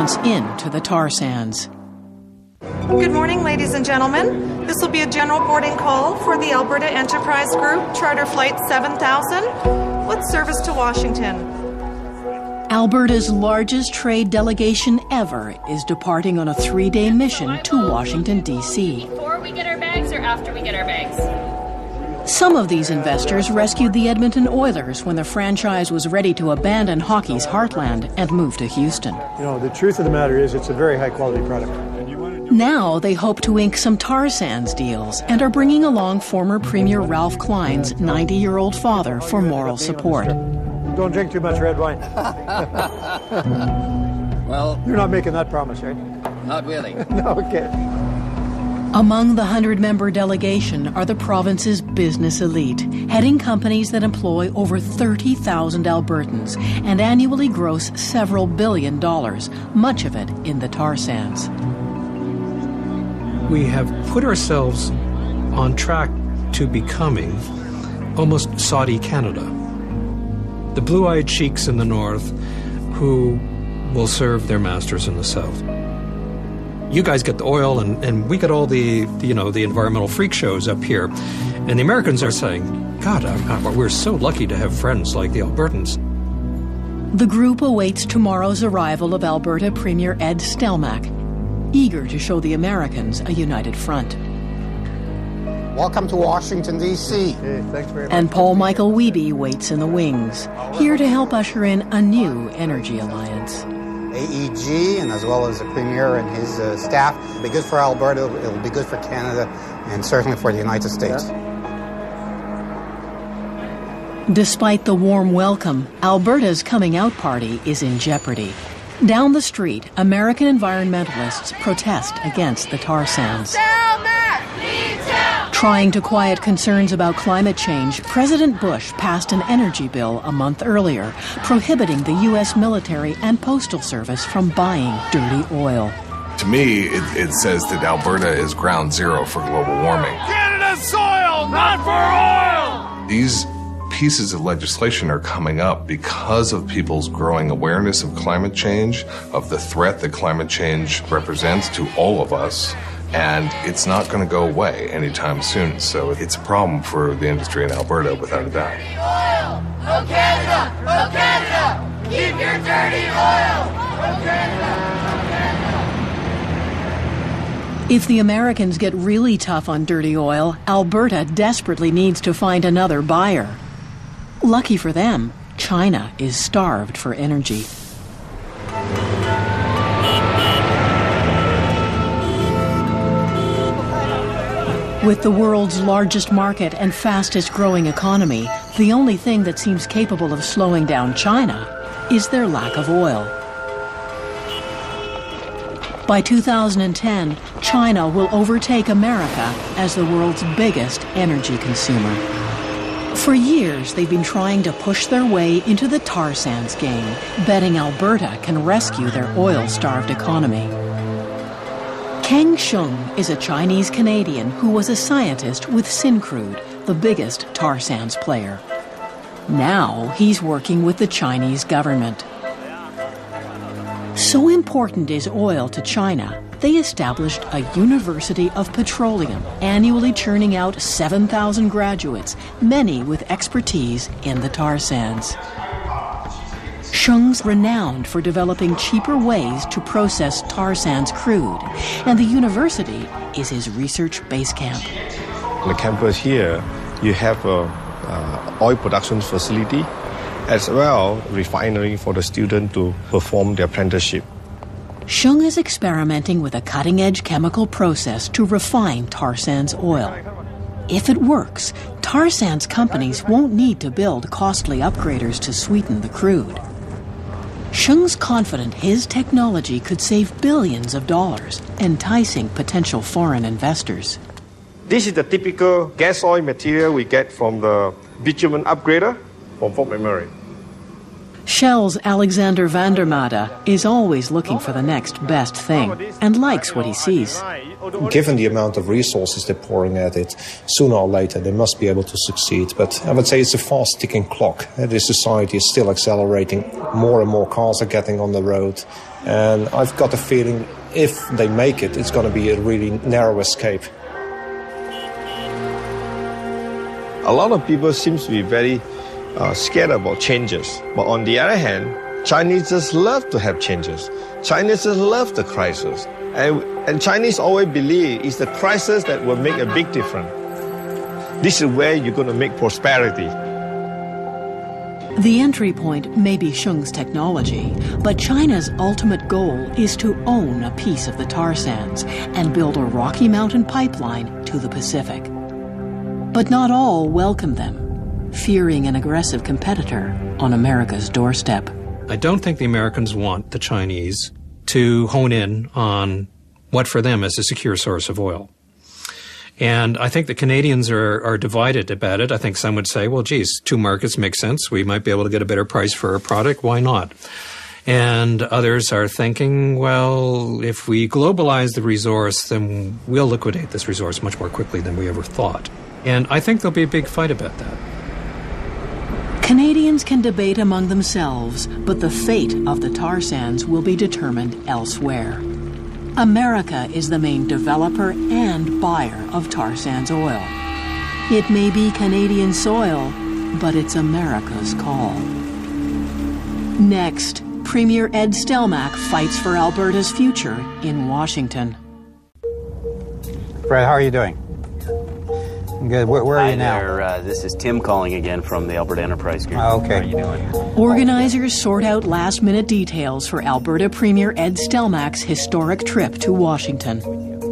entrance into the tar sands. Good morning, ladies and gentlemen. This will be a general boarding call for the Alberta Enterprise Group, Charter Flight 7000, with service to Washington. Alberta's largest trade delegation ever is departing on a 3-day mission to Washington, D.C. Before we get our bags or after we get our bags? Some of these investors rescued the Edmonton Oilers when the franchise was ready to abandon hockey's heartland and move to Houston. You know, the truth of the matter is it's a very high-quality product. Now they hope to ink some tar sands deals and are bringing along former Premier Ralph Klein's 90-year-old father for moral support. Don't drink too much red wine. Well, you're not making that promise, right? Not really. No, okay. Among the 100-member delegation are the province's business elite, heading companies that employ over 30,000 Albertans and annually gross several $1 billion, much of it in the tar sands. We have put ourselves on track to becoming almost Saudi Canada. The blue-eyed sheiks in the north who will serve their masters in the south. You guys get the oil and we get all the environmental freak shows up here. And the Americans are saying, God, we're so lucky to have friends like the Albertans. The group awaits tomorrow's arrival of Alberta Premier Ed Stelmach, eager to show the Americans a united front. Welcome to Washington, D.C. Hey, thanks very much. And Paul Michael Wiebe waits in the wings, here to help usher in a new energy alliance. AEG, and as well as the Premier and his staff, it'll be good for Alberta, it'll be good for Canada, and certainly for the United States. Yeah. Despite the warm welcome, Alberta's coming out party is in jeopardy. Down the street, American environmentalists protest against the tar sands. Trying to quiet concerns about climate change, President Bush passed an energy bill a month earlier, prohibiting the U.S. military and postal service from buying dirty oil. To me, it says that Alberta is ground zero for global warming. Canada's soil, not for oil! These pieces of legislation are coming up because of people's growing awareness of climate change, of the threat that climate change represents to all of us, and it's not going to go away anytime soon. So it's a problem for the industry in Alberta, without a doubt. Oil! Oh Canada! Oh Canada! Keep your dirty oil! Oh Canada! Oh Canada! If the Americans get really tough on dirty oil, Alberta desperately needs to find another buyer. Lucky for them, China is starved for energy. With the world's largest market and fastest growing economy, the only thing that seems capable of slowing down China is their lack of oil. By 2010, China will overtake America as the world's biggest energy consumer. For years, they've been trying to push their way into the tar sands game, betting Alberta can rescue their oil-starved economy. Kang Sheng is a Chinese-Canadian who was a scientist with Syncrude, the biggest tar sands player. Now he's working with the Chinese government. So important is oil to China, they established a University of Petroleum, annually churning out 7,000 graduates, many with expertise in the tar sands. Sheng's renowned for developing cheaper ways to process tar sands crude, and the university is his research base camp. On the campus here, you have an oil production facility, as well refinery for the student to perform their apprenticeship. Sheng is experimenting with a cutting-edge chemical process to refine tar sands oil. If it works, tar sands companies won't need to build costly upgraders to sweeten the crude. Sheng's confident his technology could save billions of dollars, enticing potential foreign investors. This is the typical gas oil material we get from the bitumen upgrader from Fort McMurray. Shell's Alexander Vandermade is always looking for the next best thing and likes what he sees. Given the amount of resources they're pouring at it, sooner or later they must be able to succeed. But I would say it's a fast-ticking clock. This society is still accelerating. More and more cars are getting on the road. And I've got a feeling if they make it, it's going to be a really narrow escape. A lot of people seem to be very scared about changes. But on the other hand, Chinese just love to have changes. Chinese just love the crisis. And Chinese always believe it's the crisis that will make a big difference. This is where you're going to make prosperity. The entry point may be Shung's technology, but China's ultimate goal is to own a piece of the tar sands and build a Rocky Mountain pipeline to the Pacific. But not all welcome them, fearing an aggressive competitor on America's doorstep. I don't think the Americans want the Chinese to hone in on what for them is a secure source of oil. And I think the Canadians are divided about it. I think some would say, well, geez, two markets make sense. We might be able to get a better price for our product. Why not? And others are thinking, well, if we globalize the resource, then we'll liquidate this resource much more quickly than we ever thought. And I think there'll be a big fight about that. Canadians can debate among themselves, but the fate of the tar sands will be determined elsewhere. America is the main developer and buyer of tar sands oil. It may be Canadian soil, but it's America's call. Next, Premier Ed Stelmach fights for Alberta's future in Washington. Fred, how are you doing? Good. Where are you now? There, this is Tim calling again from the Alberta Enterprise Group. Okay. How are you doing? Organizers sort out last-minute details for Alberta Premier Ed Stelmach's historic trip to Washington.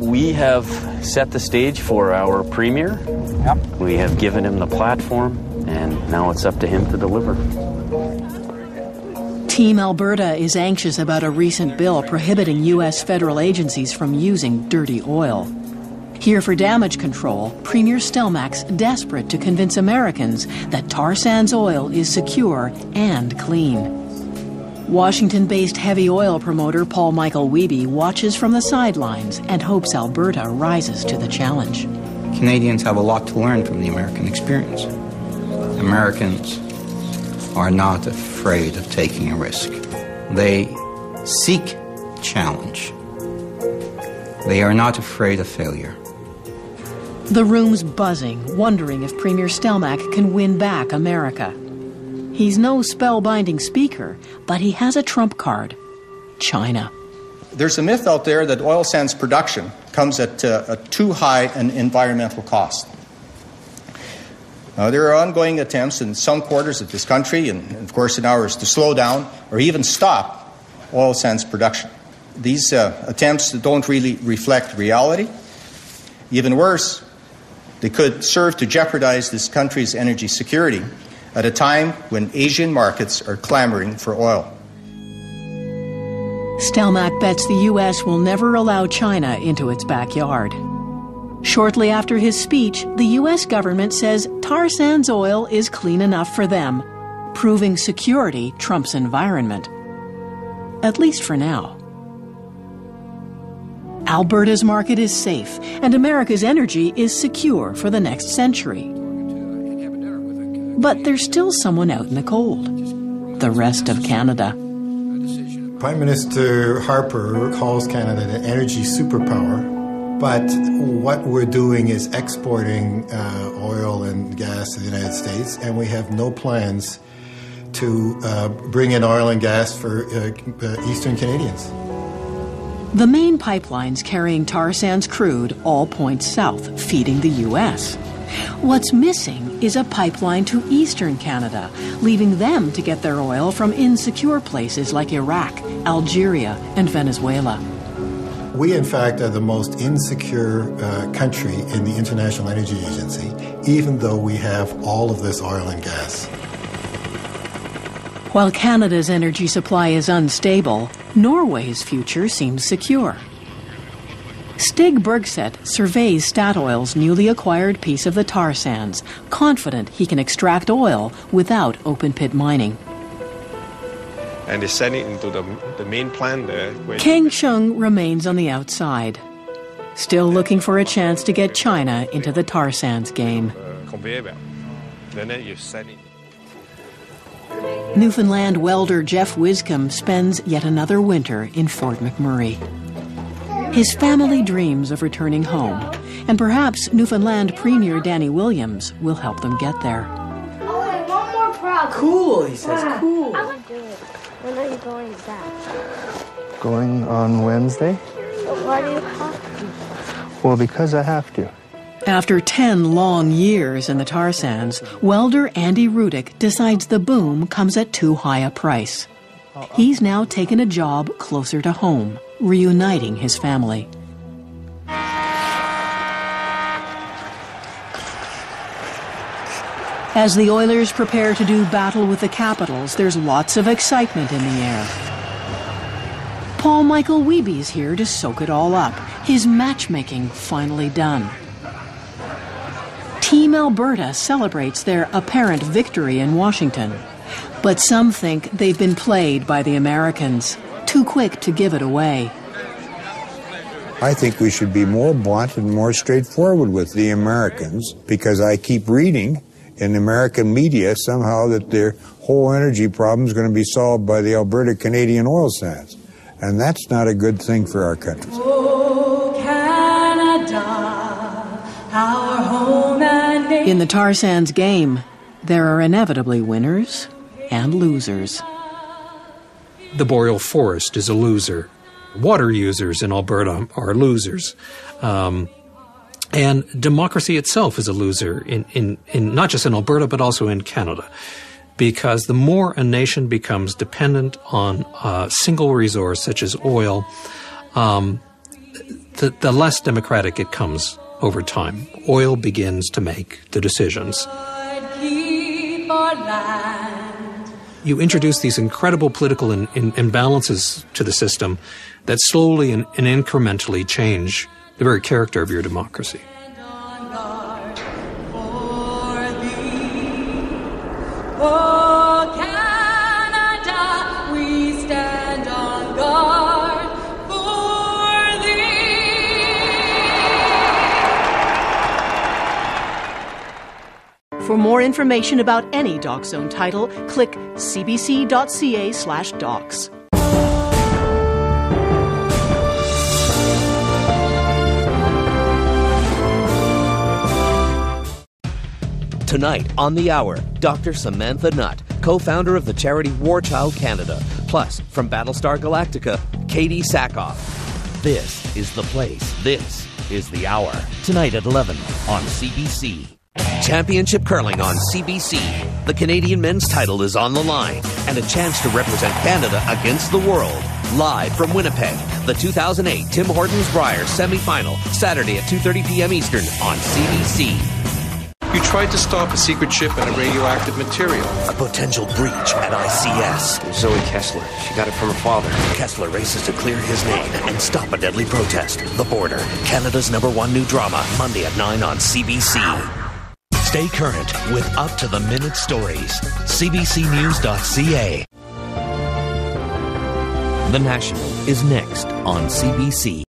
We have set the stage for our Premier. Yep. We have given him the platform, and now it's up to him to deliver. Team Alberta is anxious about a recent bill prohibiting U.S. federal agencies from using dirty oil. Here for damage control, Premier Stelmach's desperate to convince Americans that tar sands oil is secure and clean. Washington-based heavy oil promoter Paul Michael Wiebe watches from the sidelines and hopes Alberta rises to the challenge. Canadians have a lot to learn from the American experience. Americans are not afraid of taking a risk. They seek challenge. They are not afraid of failure. The room's buzzing, wondering if Premier Stelmach can win back America. He's no spellbinding speaker, but he has a trump card: China. There's a myth out there that oil sands production comes at a too high an environmental cost. There are ongoing attempts in some quarters of this country, and of course in ours, to slow down or even stop oil sands production. These attempts don't really reflect reality. Even worse, they could serve to jeopardize this country's energy security at a time when Asian markets are clamoring for oil. Stelmach bets the U.S. will never allow China into its backyard. Shortly after his speech, the U.S. government says tar sands oil is clean enough for them, proving security trumps environment. At least for now. Alberta's market is safe, and America's energy is secure for the next century. But there's still someone out in the cold: the rest of Canada. Prime Minister Harper calls Canada an energy superpower, but what we're doing is exporting oil and gas to the United States, and we have no plans to bring in oil and gas for Eastern Canadians. The main pipelines carrying tar sands crude all point south, feeding the U.S. What's missing is a pipeline to eastern Canada, leaving them to get their oil from insecure places like Iraq, Algeria, and Venezuela. We, in fact, are the most insecure country in the International Energy Agency, even though we have all of this oil and gas. While Canada's energy supply is unstable, Norway's future seems secure. Stig Bergseth surveys Statoil's newly acquired piece of the tar sands, confident he can extract oil without open-pit mining. And they send it into the main plant there. Kang Chung remains on the outside, still looking for a chance to get China into the tar sands game. Conveyor belt. Then you set it. Newfoundland welder Jeff Wiscombe spends yet another winter in Fort McMurray. His family dreams of returning home, and perhaps Newfoundland Premier Danny Williams will help them get there. Oh, and one more problem. Cool, he says, cool. I want to do it. When are you going back? Going on Wednesday? But why do you have to? Well, because I have to. After 10 long years in the tar sands, welder Andy Rudick decides the boom comes at too high a price. He's now taken a job closer to home, reuniting his family. As the Oilers prepare to do battle with the Capitals, there's lots of excitement in the air. Paul Michael Wiebe's here to soak it all up, his matchmaking finally done. Team Alberta celebrates their apparent victory in Washington, but some think they've been played by the Americans, too quick to give it away. I think we should be more blunt and more straightforward with the Americans, because I keep reading in American media somehow that their whole energy problem is going to be solved by the Alberta Canadian oil sands. And that's not a good thing for our country. Oh, Canada, our home and nation. In the tar sands game, there are inevitably winners and losers. The boreal forest is a loser. Water users in Alberta are losers. And democracy itself is a loser in not just in Alberta, but also in Canada. Because the more a nation becomes dependent on a single resource such as oil, the less democratic it comes over time. Oil begins to make the decisions. You introduce these incredible political imbalances to the system that slowly and incrementally change the very character of your democracy. Oh, Canada, we stand on guard for thee. For more information about any Doc Zone title, click cbc.ca/docs. Tonight on The Hour, Dr. Samantha Nutt, co-founder of the charity War Child Canada. Plus, from Battlestar Galactica, Katie Sackhoff. This is the place. This is The Hour. Tonight at 11 on CBC. Championship Curling on CBC. The Canadian men's title is on the line, and a chance to represent Canada against the world. Live from Winnipeg, the 2008 Tim Hortons Brier semi-final, Saturday at 2:30 p.m. Eastern on CBC. You tried to stop a secret ship and a radioactive material. A potential breach at ICS. Zoe Kessler. She got it from her father. Kessler races to clear his name and stop a deadly protest. The Border. Canada's #1 new drama. Monday at 9 on CBC. Stay current with up-to-the-minute stories. CBCnews.ca. The National is next on CBC.